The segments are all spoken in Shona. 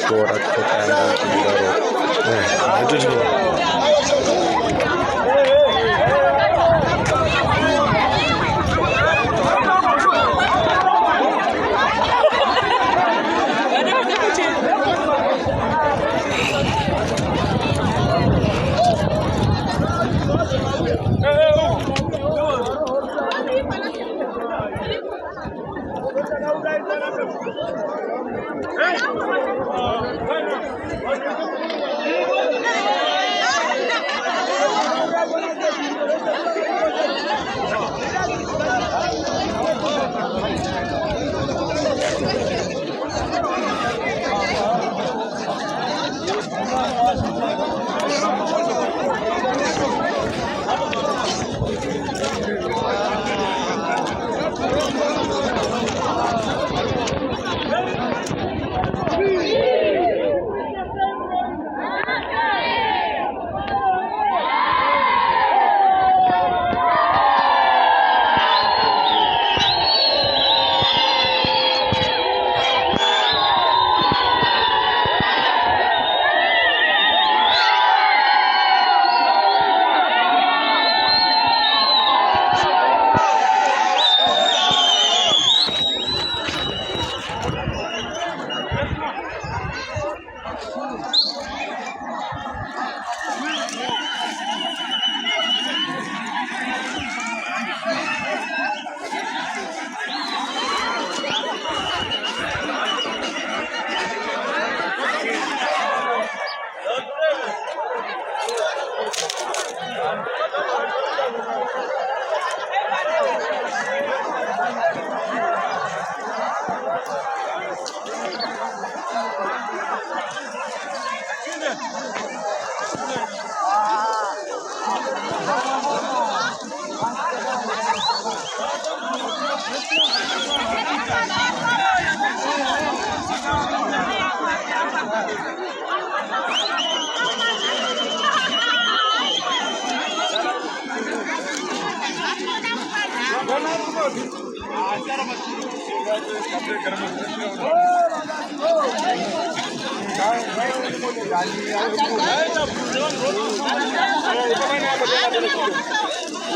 Skor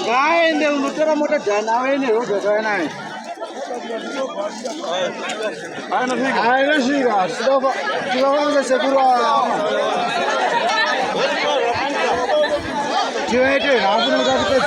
Guy, they will tell what a Jana in the road. I know she got the Segura. You ate it, I'm going to go to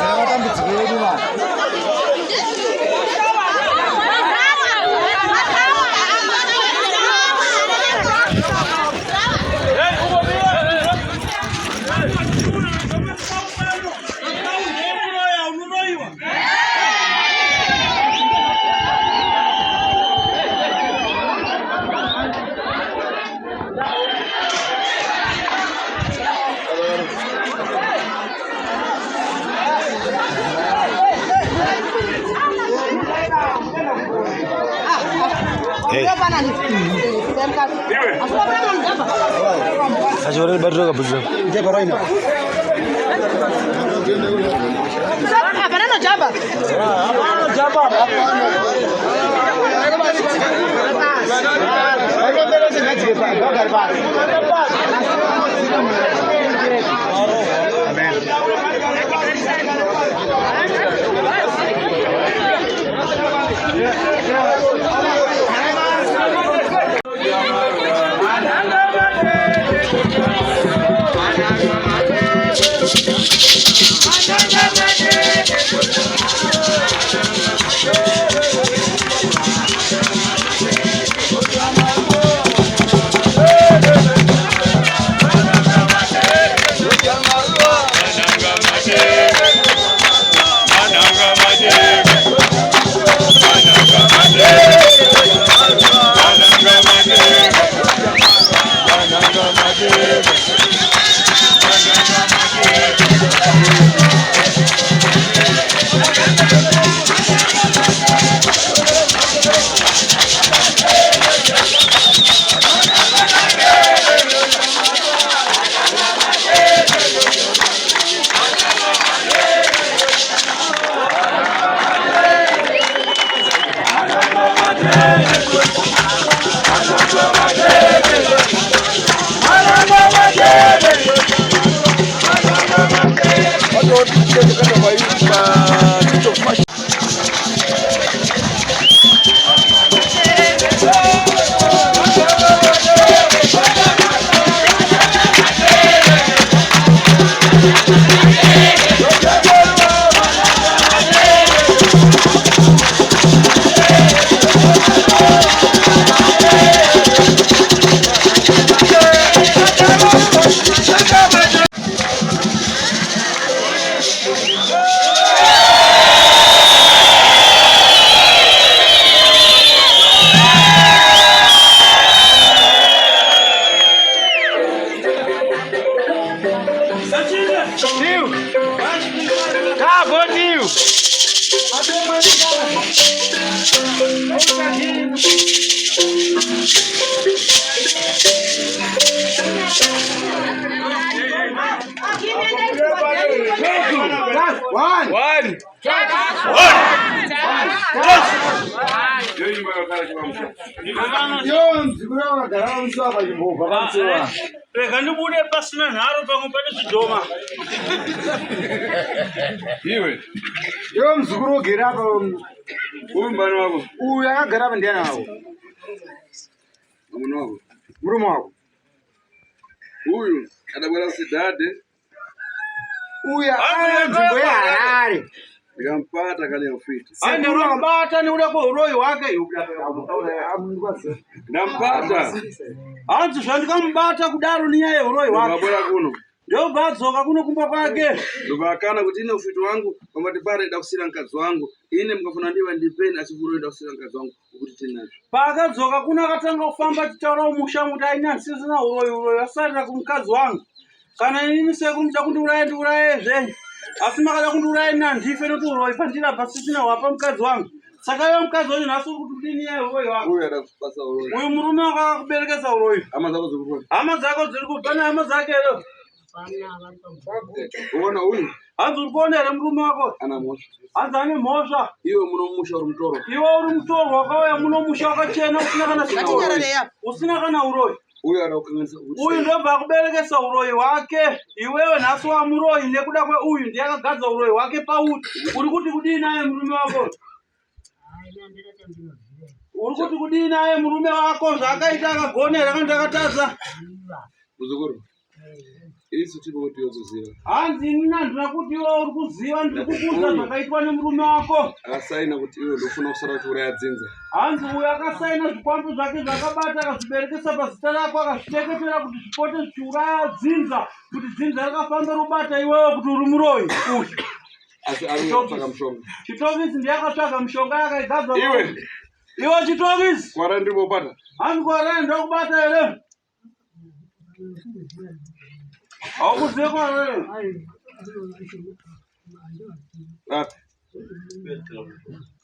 Ajuran baru ke buzzer. Dia baru ini. Apa nama Jabba? Jabba. Rekandibude pasina nharo pamupane chidhoma. Iwe. Yo mzukuru ogera apa umbani wako. Uyu akagara apa ndiani wako? Murume wako. Murume wako. Uyu adabwera sidhadhe. Uyu ana nzvimbo yaHarare. Ndikampata kale ufiti. Ande urambata ni uda kwa uroyi wake. Ndampata. Anzi zvandikambata kudaro niyaye uroyi wake. Ndabwera kuno. Ndio badzoka kuno kumba kwake. Ndovakana kuti ine ufiti wangu pamati pare ndakusira mkazi wangu. Ine mukafuna ndiva ndipeni achivuro ndakusira mkazi wangu ukuthi tinacho. Pakadzoka kuno akatanga kufamba chitaura umusha kuti aina sisina uroyi asarira kumkazi wangu. Kana inini sekuru mchakundiuraye ndiuraye zvenyu. Asi makada kundiuraye nandife noti uroyi pandira pasisina wapa mkazi wangu. Saka yo mkazi wangu naso kuti ndini yaye uroyi wako. Uyu adakupasa uroyi. Uyu murume wakakuberekesa uroyi. Hama zako ziri kupi? Hama zako ziri kupi? Pane hama zake ero. Uona uyu? Hanzi uri kuona ere murume wako? Ana mhosva. Hanzi ane mhosva. Iwe munomusha uri mutoro. Iwe uri mutoro wakauya munomusha wakachena usina kana uroyi. Usina kana uroyi. Uyu adakukanganisa kuti. Uyu ndobva akuberekesa uroyi wake. Iwewe nhasi wamuroyi nekuda kweuyu ndiye akagadza uroyi wake pauti. Uri kuti kudii naye murume wako? Uri kuti kudii naye murume wako zvakaita akagonera kana ndakatadza? Muzukuru. Isu tipo kuti yozoziva. Hanzi inini handina kuti iwe uri kuziva ndiri kukuudza zvakaitwa nemurume wako. Akasaina kuti iwe ndofuna kusara kuti uraya dzinza. Hanzi uyu akasaina zvikwambo zvake zvakabata akazviberekesa pazita rako akazviteketera kuti zvipote zvichiuraya dzinza kuti dzinza rakafamba rubata iwewe kuti uri muroyi. Asi ari kutsvaka mushonga. Chitokisi ndiye akatsvaga mushonga yakaigadzwa. Iwe chitokisi. Kwara ndiri kubata. Hanzi kwara ndokubata ere. Haukuziva kwara ere. Ati.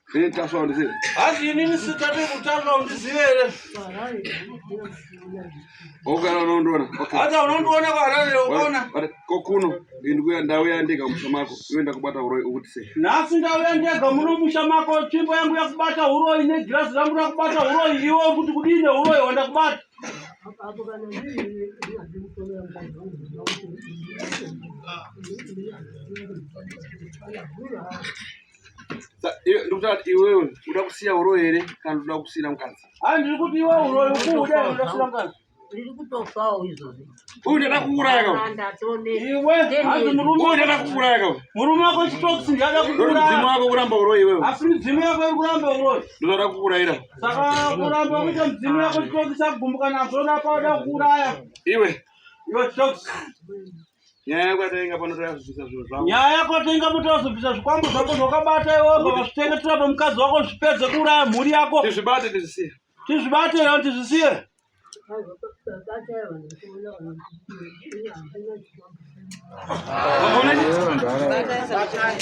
Ndini taswa ndizive. Hanzi inini sitati kutaswa undizive ere. Ogara unondiona. Hanzi unondiona kwara ere ukona. Kokuno ndikuya ndauya ndega musha mako. Iwe ndakubata uroyi ukuti sei. Nhasi ndauya ndega munomusha mako tsvimbo yangu yakubata uroyi negirazi rangu rakubata uroyi iwe kuti kudini uroyi wandakubata. Ndikutati iwewe uda kusiya uroyi ere kana uda kusira mkazi? Ndiri kuti iwe uroyi ukuude uda kusira mkazi. Ndiri kutofawo izvozvo. Uyu ndakakuuraya kawe. Iwe hanzi murume. Uyu ndakakuuraya kawe. Murume wako chitokisi ndiye akakuuraya. Mudzimu wako kuramba uroyi iwewe. Asi midzimu yako iri kuramba uroyi. Ndoda kukuurayira. Saka kuramba kuita midzimu yako chitokisi akugumbuka nazvo napauda kukuuraya. Iwe chitokisi. Nyaya yako yatenga pano tayazvibvisa zviro zvako. Nyaya yako yatenga mutozobvisa zvikwambo zvako zvakabata iwe ukazvitengetera pamukadzi wako zvipedze kuuraya mhuri yako. Tizvibate tizvisiye. Tizvibate here kuti tizvisiye.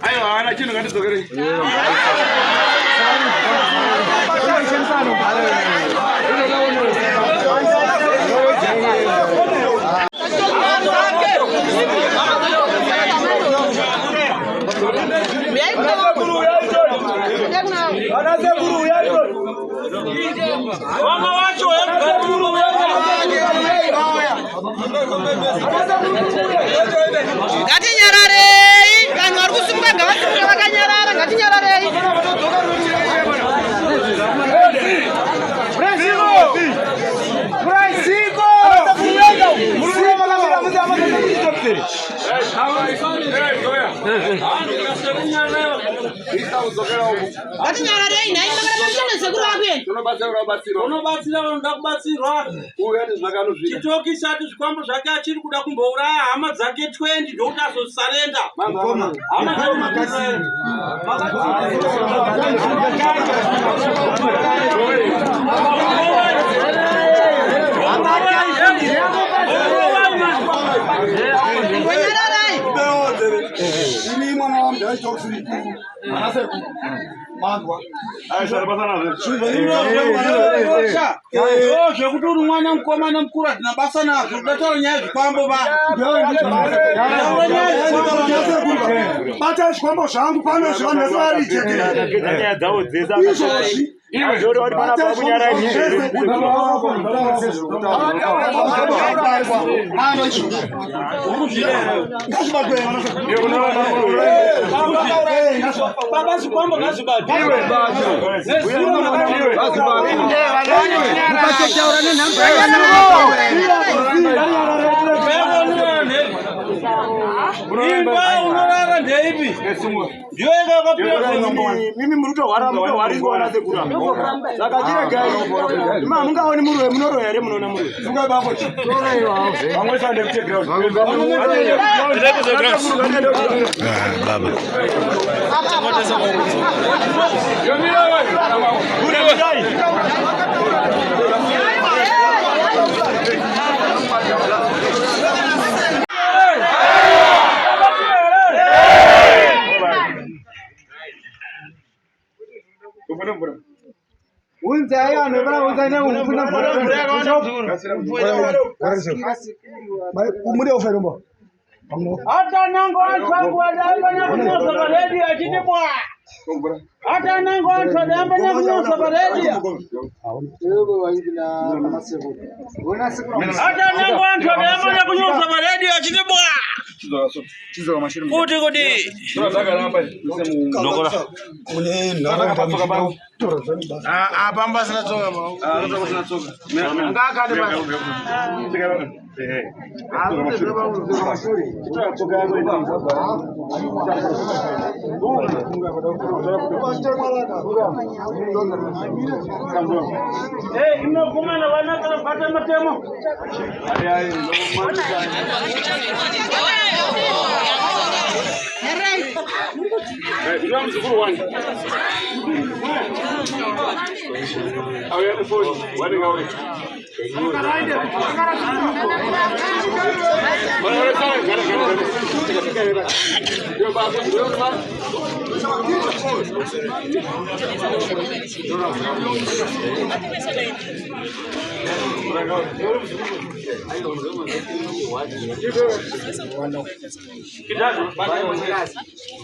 Aiwa hana chinhu ngatidzokere. Mama wacho Gati nyarare Ati nyara dai nai magana mchana seguro api. Unobatsira vanoda kubatsirwa. Chitoki chati zvikwambo zvake achiri kuda kumbouraya hama dzake 20 ndokuti azosarenda. Hama dzake makazari. Zvekuti uri mwana mukomana mukuru hatina basa nazvo totaura nyaya zvikwambo bata zvikwambo zvangu pano zvavari izvozvi mimi murutorwara mutorwariswa sekura saka chiregai mungaoni murwe munoro here munoona murwe fungai bako vamwe sande kuchegrau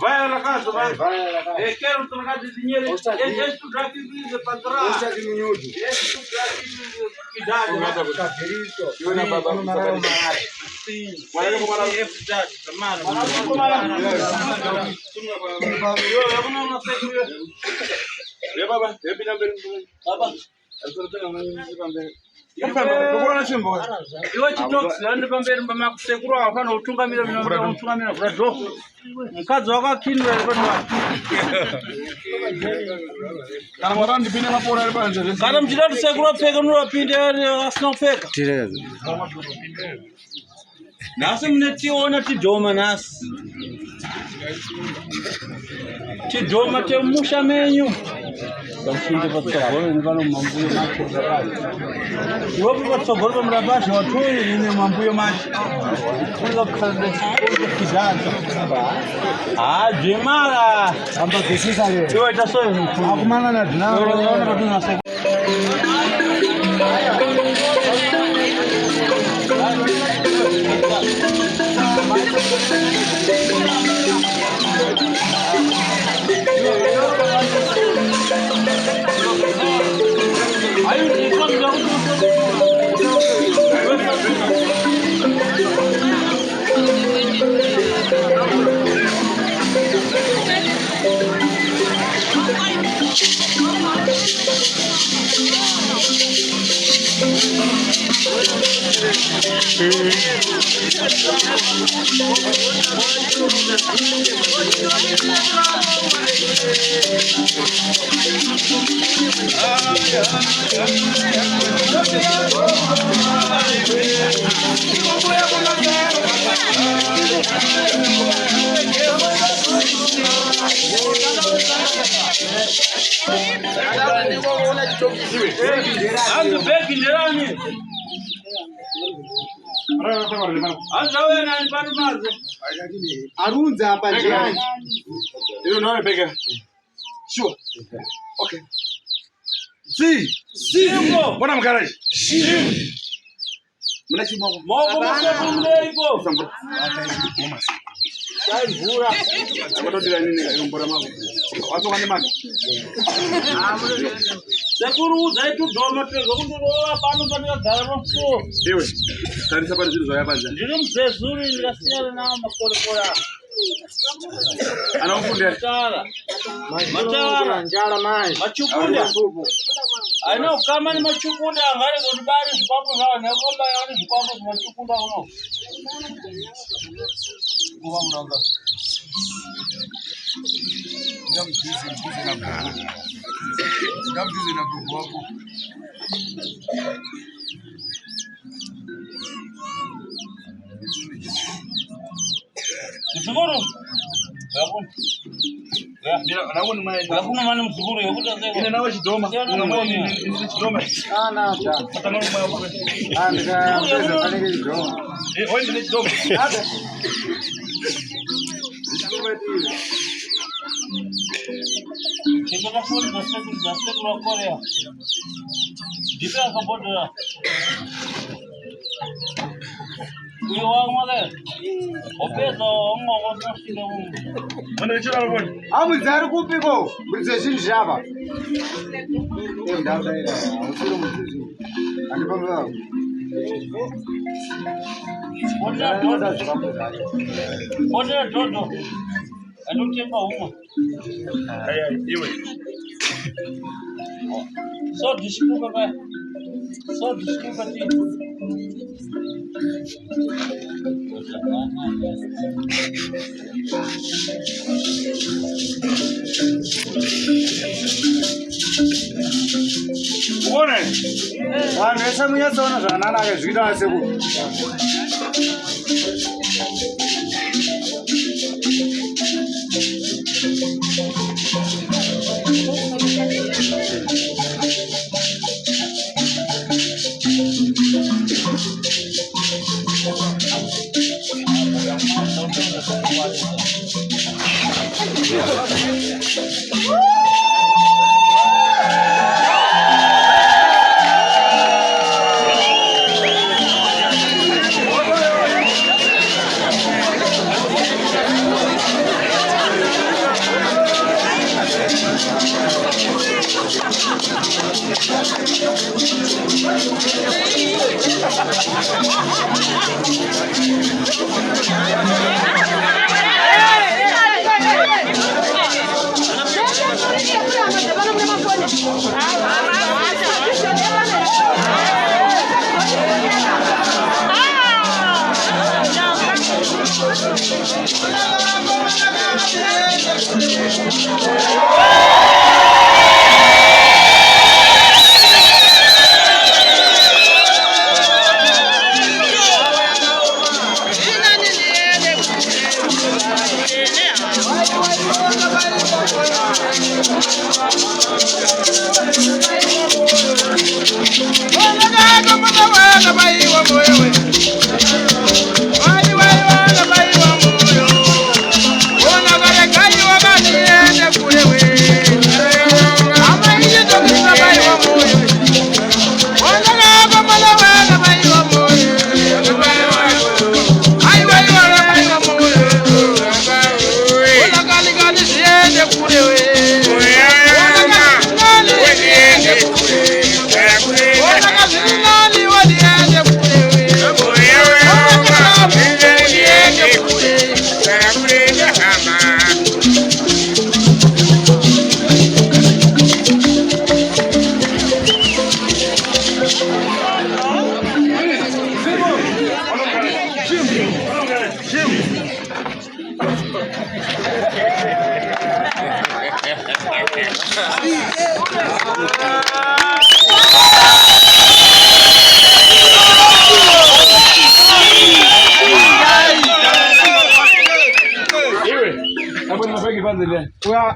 Vai na casa, vai. Eu quero trocar de dinheiro. Este daqui vive para trás. Este daqui iwe chitoksi andi pamberi pamakusekuru afana utungamira utungamira bradho mukadzi wakakinira kana mwana ndipinde mapora ari panze kana mchida tusekuru apfeka nopinde asina kupfeka nasi munetiona tidhoma nasi tidhoma temusha menyu Bashinde patsogoro ni vano mambuyo macho zvakati. Iwo patsogoro pamurabasha watoyi ine mambuyo macho. Kuza kukhanda kuzanza. Jemara amba kusisa le. Iwo itasoyo mkhulu. Akumana na dina. Unaona patuna sasa. Arunza hapa jirani. Hiyo nawe peke. Sure. Okay. Si. Mbona mkaraji? Mnachimba Mogo mleko. watoto wa nini mbora mambo. Watu wani maji. Sekuru zaitu doma tego kundoa pano kana dharma ko. Ewe. Tani sabari zilizo ya banza. Ndiro mzezuri ngasiya na makore kora. Anaufundisha. Matawala Njala mai. machukunda. I know kama ni machukunda ngale godibari zipapo sawa na ngomba yani zipapo machukunda uno. Kuwa mranga. Namjuzi na grupu wako. Msuguru. Yapo. Mira, naona mai. Hakuna maana msuguru yakuta zeko. Ina nawe chidoma. Ni chidoma. Sana cha. Hata naona mai hapo. Anga pesa pale kidogo. Wewe ni chidoma. Kibera phone daste block korea. Jipe akaboda. Uyo wangale. Opezo ongo wono sile mu. Mana chira hapo. Amuzari kupiko. Muzezi njaba. Ndaba ira. Usuru muzezi. Anipanga. Oda dodo. Anutemba uma. Aya, iwe. So dispuka ba. So dispuka ti. Uone. Esa munya sona sana na ke zira sebu.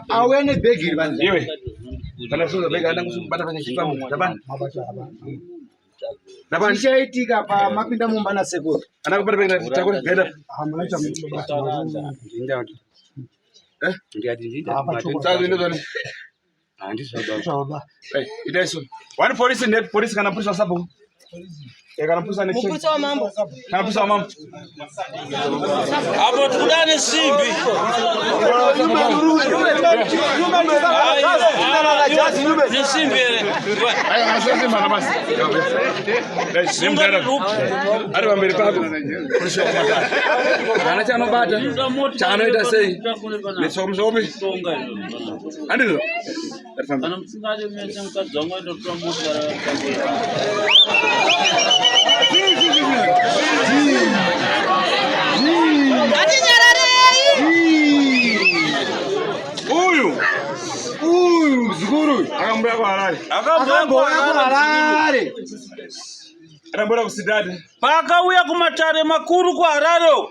Awene begi banze. Iwe. Kana suza bega ndangu subata kwenye chifamu. Dabani. Dabani. Nishaitika pa mapinda mumbana sekuru. Anakupata bega chakula genda. Eh? Sasa ndio ndio. Hey, ideso. One police net police kana pusa sabu. Kana pusa ne. Mpusa wa mambo. Kana pusa mama. Hapo tukudane simbi. Ni simbi. Ayo anasema mara basi. Simbi dada. Ari bambere papo. Polisi wa mata. Ana chano bata. Chano ita sei. Ni somsobi. Andilo. Kana msingaje mwenye mkazongo ndo promote Huyu mzukuru akambia kwa halali. Anambia kusidade. Paka uya kumatare makuru kwa hararo.